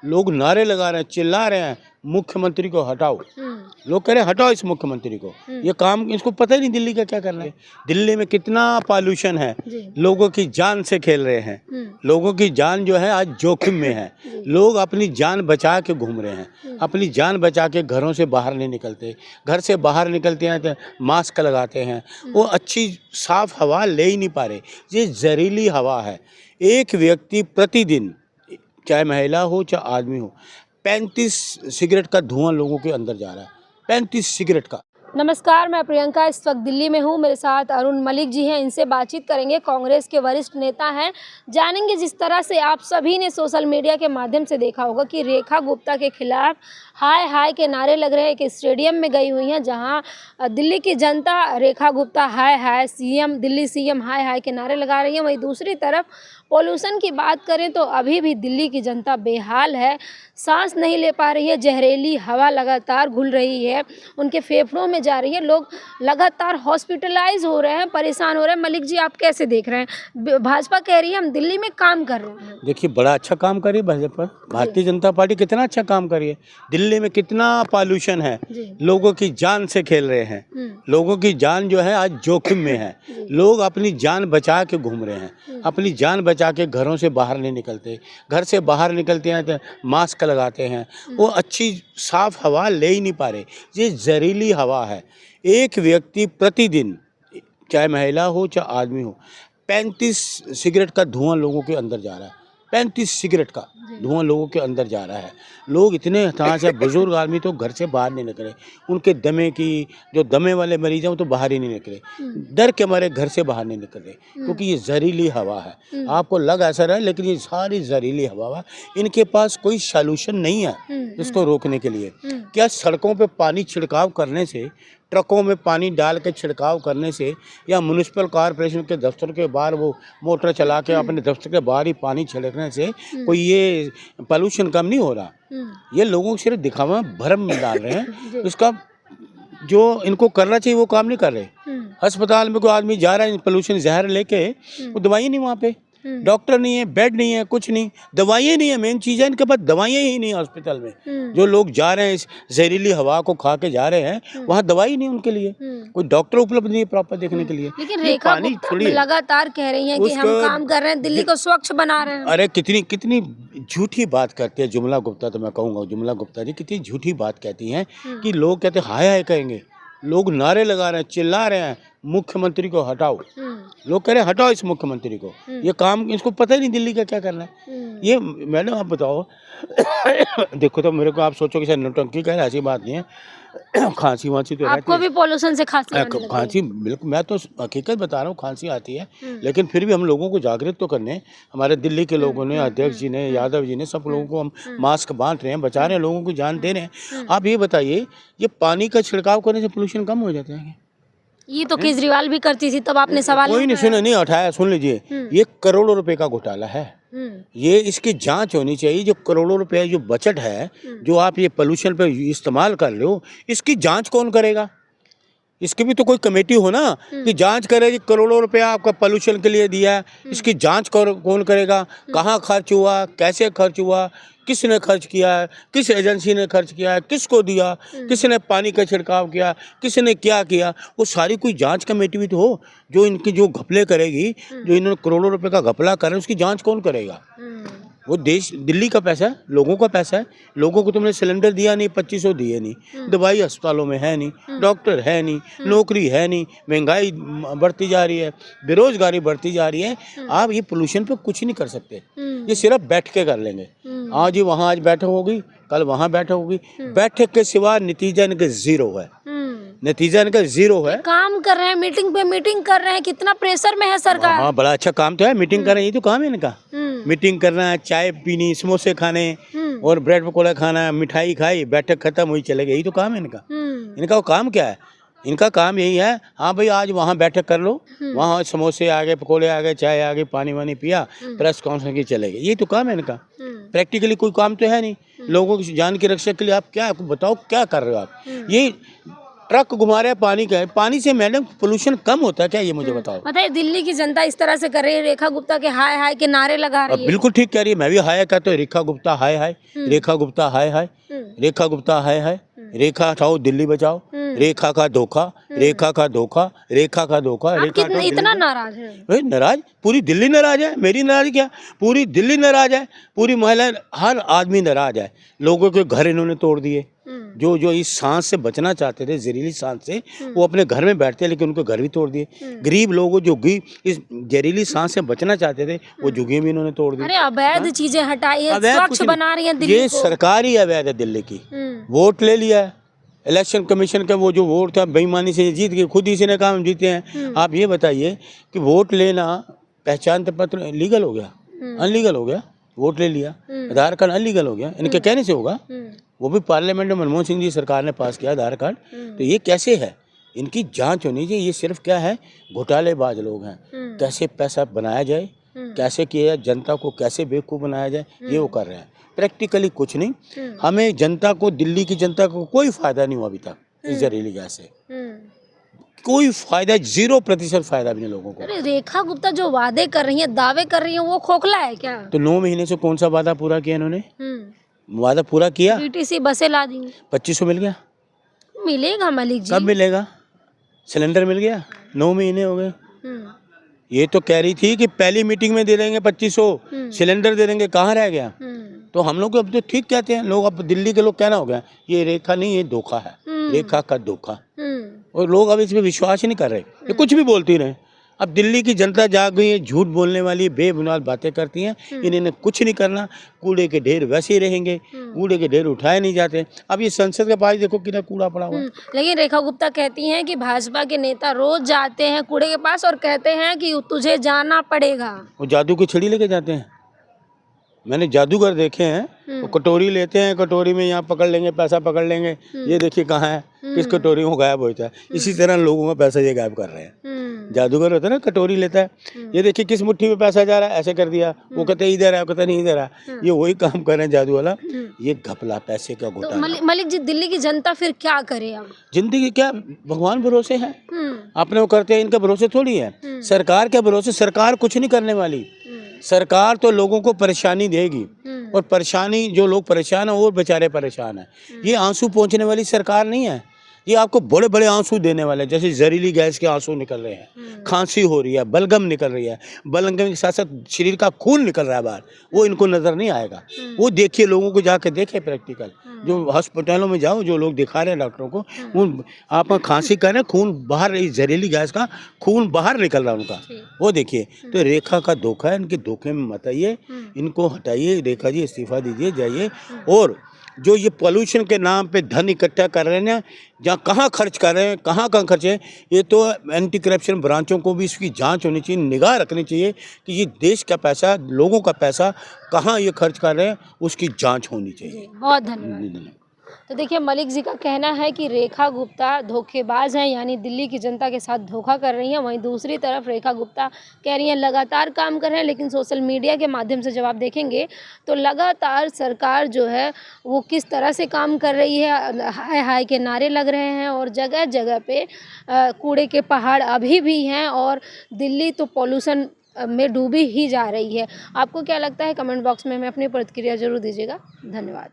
लोग नारे लगा रहे हैं, चिल्ला रहे हैं, मुख्यमंत्री को हटाओ। लोग कह रहे हैं हटाओ इस मुख्यमंत्री को। ये काम इसको पता ही नहीं दिल्ली का क्या करना है। दिल्ली में कितना पॉल्यूशन है, लोगों की जान से खेल रहे हैं। लोगों की जान जो है आज जोखिम में है। लोग अपनी जान बचा के घूम रहे हैं, अपनी जान बचा के घरों से बाहर नहीं निकलते। घर से बाहर निकलते हैं तो मास्क लगाते हैं, वो अच्छी साफ हवा ले ही नहीं पा रहे। ये जहरीली हवा है। एक व्यक्ति प्रतिदिन, चाहे महिला हो चाहे आदमी हो, 35 सिगरेट का धुआं लोगों के अंदर जा रहा है। 35 सिगरेट का। नमस्कार, मैं प्रियंका इस वक्त दिल्ली में हूँ। मेरे साथ अरुण मलिक जी हैं, इनसे बातचीत करेंगे। कांग्रेस के वरिष्ठ नेता हैं। जानेंगे जिस तरह से आप सभी ने सोशल मीडिया के माध्यम से देखा होगा कि रेखा गुप्ता के खिलाफ हाय हाय के नारे लग रहे हैं। कि स्टेडियम में गई हुई हैं जहां दिल्ली की जनता रेखा गुप्ता हाय हाय, सीएम दिल्ली सीएम हाय हाय के नारे लगा रही है। वहीं दूसरी तरफ पॉल्यूशन की बात करें तो अभी भी दिल्ली की जनता बेहाल है, सांस नहीं ले पा रही है। जहरीली हवा लगातार घुल रही है, उनके फेफड़ों में जा रही है। लोग लगातार हॉस्पिटलाइज हो रहे हैं, परेशान हो रहे हैं। मलिक जी, आप कैसे देख रहे हैं? भाजपा कह रही है हम दिल्ली में काम कर रहे हैं। देखिए, बड़ा अच्छा काम कर रही है भाजपा, भारतीय जनता पार्टी कितना अच्छा काम कर रही है। दिल्ली में कितना पॉल्यूशन है, लोगों की जान से खेल रहे हैं। लोगों की जान जो है आज जोखिम में है। लोग अपनी जान बचा के घूम रहे हैं, अपनी जान बचा के घरों से बाहर नहीं निकलते। घर से बाहर निकलते हैं तो मास्क लगाते हैं, वो अच्छी साफ हवा ले ही नहीं पा रहे। ये जहरीली हवा है। एक व्यक्ति प्रतिदिन, चाहे महिला हो चाहे आदमी हो, 35 सिगरेट का धुआं लोगों के अंदर जा रहा है। 35 सिगरेट का धुआं लोगों के अंदर जा रहा है। लोग इतने हताश है, बुजुर्ग आदमी तो घर से बाहर नहीं निकले। उनके दमे की, जो दमे वाले मरीज हैं वो तो बाहर ही नहीं निकले, डर के मारे घर से बाहर नहीं निकले, क्योंकि ये जहरीली हवा है। आपको लग ऐसा रहा है, लेकिन ये सारी जहरीली हवा है। इनके पास कोई सॉल्यूशन नहीं है इसको रोकने के लिए। क्या सड़कों पे पानी छिड़काव करने से, ट्रकों में पानी डाल के छिड़काव करने से, या म्युनिसिपल कॉरपोरेशन के दफ्तर के बाहर वो मोटर चला के अपने दफ्तर के बाहर ही पानी छिड़कने से कोई ये पॉल्यूशन कम नहीं हो रहा? ये लोगों को सिर्फ दिखावा भरम में डाल रहे हैं। इसका जो इनको करना चाहिए वो काम नहीं कर रहे। अस्पताल में कोई आदमी जा रहा है पॉल्यूशन जहर लेके, वो दवाई नहीं, वहाँ पे डॉक्टर नहीं है, बेड नहीं है, कुछ नहीं, दवाइयाँ नहीं है। मेन चीज़ है इनके पास दवाइयाँ ही नहीं है हॉस्पिटल में। जो लोग जा रहे हैं इस जहरीली हवा को खा के जा रहे हैं, वहाँ दवाई नहीं उनके लिए, कोई डॉक्टर उपलब्ध नहीं है प्रॉपर देखने के लिए। लेकिन रेखा गुप्ता लगातार कह रही हैं कि हम काम कर रहे हैं, दिल्ली को स्वच्छ बना रहे हैं। अरे कितनी कितनी झूठी बात करते हैं जुमला गुप्ता। तो मैं कहूँगा जुमला गुप्ता जी कितनी झूठी बात कहती हैं कि लोग कहते हैं हाय हाय कहेंगे। लोग नारे लगा रहे हैं, चिल्ला रहे हैं, मुख्यमंत्री को हटाओ। लोग कह रहे हैं हटाओ इस मुख्यमंत्री को। ये काम इसको पता ही नहीं दिल्ली का क्या करना है। ये मैडम आप बताओ देखो, तो मेरे को आप सोचो कि नौटंकी कह रहे, ऐसी बात नहीं है। खांसी वांसी तो आपको भी पॉल्यूशन से खांसी बिल्कुल, मैं तो हकीकत बता रहा हूँ, खांसी आती है। लेकिन फिर भी हम लोगों को जागृत तो करने, हमारे दिल्ली के लोगों ने, अध्यक्ष जी ने, यादव जी ने, सब लोगों को हम मास्क बांट रहे हैं, बचा रहे हैं, लोगों को जान दे रहे हैं। आप ये बताइए, ये पानी का छिड़काव करने से पोल्यूशन कम हो जाता है? ये तो केजरीवाल भी करती थी, तब आपने सवाल कोई नहीं सुना, नहीं उठाया। सुन लीजिए, ये करोड़ों रुपए का घोटाला है। ये इसकी जांच होनी चाहिए। जो करोड़ों रुपए जो बजट है, जो आप ये पोल्यूशन पे इस्तेमाल कर रहे हो, इसकी जांच कौन करेगा? इसकी भी तो कोई कमेटी हो ना कि जांच करे कि करोड़ों रुपया आपका पोल्यूशन के लिए दिया है। इसकी जांच कौन करेगा? कहाँ खर्च हुआ, कैसे खर्च हुआ, किसने खर्च किया है, किस एजेंसी ने खर्च किया है, किसको दिया, किसने पानी का छिड़काव किया, किसने क्या किया? वो सारी कोई जांच कमेटी भी तो हो जो इनकी जो घपले करेगी। जो इन्होंने करोड़ों रुपए का घपला करे, उसकी जांच कौन करेगा? वो देश, दिल्ली का पैसा है, लोगों का पैसा है। लोगों को तुमने सिलेंडर दिया नहीं, 2500 दिए नहीं, दवाई अस्पतालों में है नहीं, डॉक्टर है नहीं, नौकरी है नहीं, महंगाई बढ़ती जा रही है, बेरोजगारी बढ़ती जा रही है। आप ये पोल्यूशन पे कुछ नहीं कर सकते। ये सिर्फ बैठ के कर लेंगे। आज वहाँ आज बैठक होगी, कल वहाँ बैठक होगी। बैठक के सिवा नतीजा इनका जीरो है। नतीजा इनका जीरो है। काम कर रहे हैं, मीटिंग पे मीटिंग कर रहे हैं, कितना प्रेशर में है सरकार। हाँ, बड़ा अच्छा काम तो है, मीटिंग कर रहे हैं, ये तो काम है इनका। मीटिंग करना है, चाय पीनी, समोसे खाने और ब्रेड पकौड़ा खाना, मिठाई खाई, बैठक खत्म हुई, चले गए। यही तो काम है इनका। इनका वो काम क्या है? इनका काम यही है, हाँ भाई आज वहाँ बैठक कर लो, वहाँ समोसे आ गए, पकौड़े आ गए, चाय आ गई, पानी वानी पिया, प्रेस कॉन्फ्रेंस की चले गए। यही तो काम है इनका। प्रैक्टिकली कोई काम तो है नहीं। लोगों की जान की रक्षा के लिए आप क्या बताओ, क्या कर रहे हो आप? ये ट्रक घुमा रहे हैं पानी का, पानी से मैडम पोल्यूशन कम होता है क्या, ये मुझे बताओ। बताइए, दिल्ली की जनता इस तरह से कर रही है, रेखा गुप्ता के हाय हाय के नारे लगा रही है। बिल्कुल ठीक कह रही है, मैं भी हाय कहता हूँ, रेखा गुप्ता हाय हाय, रेखा गुप्ता हाय हाय, रेखा गुप्ता हाय हाय, रेखा हटाओ दिल्ली बचाओ, रेखा का धोखा, रेखा का धोखा, रेखा का धोखा, आप रेखा कितना इतना नाराज है? भाई नाराज, पूरी दिल्ली नाराज है, मेरी नाराज क्या, पूरी दिल्ली नाराज है, पूरी महिला, हर आदमी नाराज है। लोगों के घर इन्होंने तोड़ दिए, जो जो इस सांस से बचना चाहते थे, जहरीली सांस से, वो अपने घर में बैठते हैं, लेकिन उनके घर भी तोड़ दिए। गरीब लोगों जो इस जहरीली सांस से बचना चाहते थे, वो झुग्गियां भी इन्होंने तोड़ दी। अरे अवैध चीजें हटाई है, अवैध स्वच्छ कुछ नहीं। बना रही है दिल्ली ये को। सरकार ही अवैध है दिल्ली की। वोट ले लिया है, इलेक्शन कमीशन का वो जो वोट था बेईमानी से जीत गए, खुद इसी ने कहा हम जीते हैं। आप ये बताइए कि वोट लेना, पहचान पत्र लीगल हो गया, अनलीगल हो गया, वोट ले लिया, आधार कार्ड अनलीगल हो गया, इनके कहने से होगा। वो भी पार्लियामेंट में मनमोहन सिंह जी सरकार ने पास किया आधार कार्ड। तो ये कैसे है, इनकी जांच होनी चाहिए। ये सिर्फ क्या है, घोटालेबाज लोग हैं, कैसे पैसा बनाया जाए, कैसे किया जाए, जनता को कैसे बेवकूफ़ बनाया जाए, ये वो कर रहे हैं। प्रैक्टिकली कुछ नहीं। हमें जनता को, दिल्ली की जनता को कोई फायदा नहीं हुआ अभी तक इस जहरीली गैस से, कोई फायदा, 0% फायदा भी नहीं लोगों को। अरे रेखा गुप्ता जो वादे कर रही है, दावे कर रही है, वो खोखला है क्या? तो 9 महीने से कौन सा वादा पूरा किया इन्होंने? वादा पूरा किया, बीटीसी बसें ला दी, 2500 मिल गया, मिलेगा मलिक जी? कब मिलेगा? सिलेंडर मिल गया, 9 महीने हो गए। ये तो कह रही थी कि पहली मीटिंग में दे देंगे 2500, सिलेंडर दे देंगे, कहाँ रह गया? तो हम लोग अब तो ठीक कहते हैं लोग, अब दिल्ली के लोग कहना हो गया ये रेखा नहीं, ये धोखा है, रेखा का धोखा। और लोग अब इसमें विश्वास ही नहीं कर रहे, ये कुछ भी बोलती रहे। अब दिल्ली की जनता जाग गई है, झूठ बोलने वाली बेबुनियाद बातें करती हैं, इन्हें कुछ नहीं करना, कूड़े के ढेर वैसे ही रहेंगे, कूड़े के ढेर उठाए नहीं जाते। अब ये संसद के पास देखो कितना कूड़ा पड़ा हुआ है। लेकिन रेखा गुप्ता कहती हैं कि भाजपा के नेता रोज जाते हैं कूड़े के पास और कहते हैं कि तुझे जाना पड़ेगा। वो जादू की छड़ी लेके जाते हैं, मैंने जादूगर देखे हैं, वो कटोरी लेते हैं, कटोरी में यहाँ पकड़ लेंगे, पैसा पकड़ लेंगे, ये देखिए कहाँ है, किस कटोरी में गायब होता है। इसी तरह लोगों का पैसा ये गायब कर रहे हैं। जादूगर होता है ना, कटोरी लेता है, ये देखिए किस मुट्ठी में पैसा जा रहा है, ऐसे कर दिया, वो कहते इधर है, वो कहते नहीं इधर है। ये वही काम कर रहे हैं जादू वाला, ये घपला पैसे का तो घोटाला। मलिक जी, दिल्ली की जनता फिर क्या करे अब? जिंदगी क्या, भगवान भरोसे है, अपने वो करते हैं, इनके भरोसे थोड़ी है। सरकार के भरोसे, सरकार कुछ नहीं करने वाली। सरकार तो लोगों को परेशानी देगी, और परेशानी, जो लोग परेशान हैं वो बेचारे परेशान हैं। ये आंसू पहुंचने वाली सरकार नहीं है, ये आपको बड़े बड़े आंसू देने वाले हैं। जैसे जहरीली गैस के आंसू निकल रहे हैं, खांसी हो रही है, बलगम निकल रही है, बलगम के साथ साथ शरीर का खून निकल रहा है बाहर, वो इनको नज़र नहीं आएगा। वो देखिए, लोगों को जाके देखे प्रैक्टिकल, जो हॉस्पिटलों में जाओ, जो लोग दिखा रहे हैं डॉक्टरों को, उन आप खांसी कर रहे हैं, खून बाहर, इस जहरीली गैस का खून बाहर निकल रहा है उनका, वो देखिए। तो रेखा का धोखा है, इनके धोखे में मत आइए, इनको हटाइए। रेखा जी इस्तीफा दीजिए, जाइए। और जो ये पॉल्यूशन के नाम पे धन इकट्ठा कर रहे हैं ना, जहाँ कहाँ खर्च कर रहे हैं, कहाँ कहाँ खर्च है, ये तो एंटी करप्शन ब्रांचों को भी इसकी जांच होनी चाहिए, निगाह रखनी चाहिए कि ये देश का पैसा, लोगों का पैसा कहाँ ये खर्च कर रहे हैं, उसकी जांच होनी चाहिए। बहुत धन्यवाद। तो देखिए, मलिक जी का कहना है कि रेखा गुप्ता धोखेबाज हैं, यानी दिल्ली की जनता के साथ धोखा कर रही हैं। वहीं दूसरी तरफ रेखा गुप्ता कह रही हैं लगातार काम कर रहे हैं, लेकिन सोशल मीडिया के माध्यम से जब आप देखेंगे तो लगातार सरकार जो है वो किस तरह से काम कर रही है, हाय हाय के नारे लग रहे हैं, और जगह जगह पे कूड़े के पहाड़ अभी भी हैं, और दिल्ली तो पॉल्यूशन में डूबी ही जा रही है। आपको क्या लगता है, कमेंट बॉक्स में हमें अपनी प्रतिक्रिया जरूर दीजिएगा। धन्यवाद।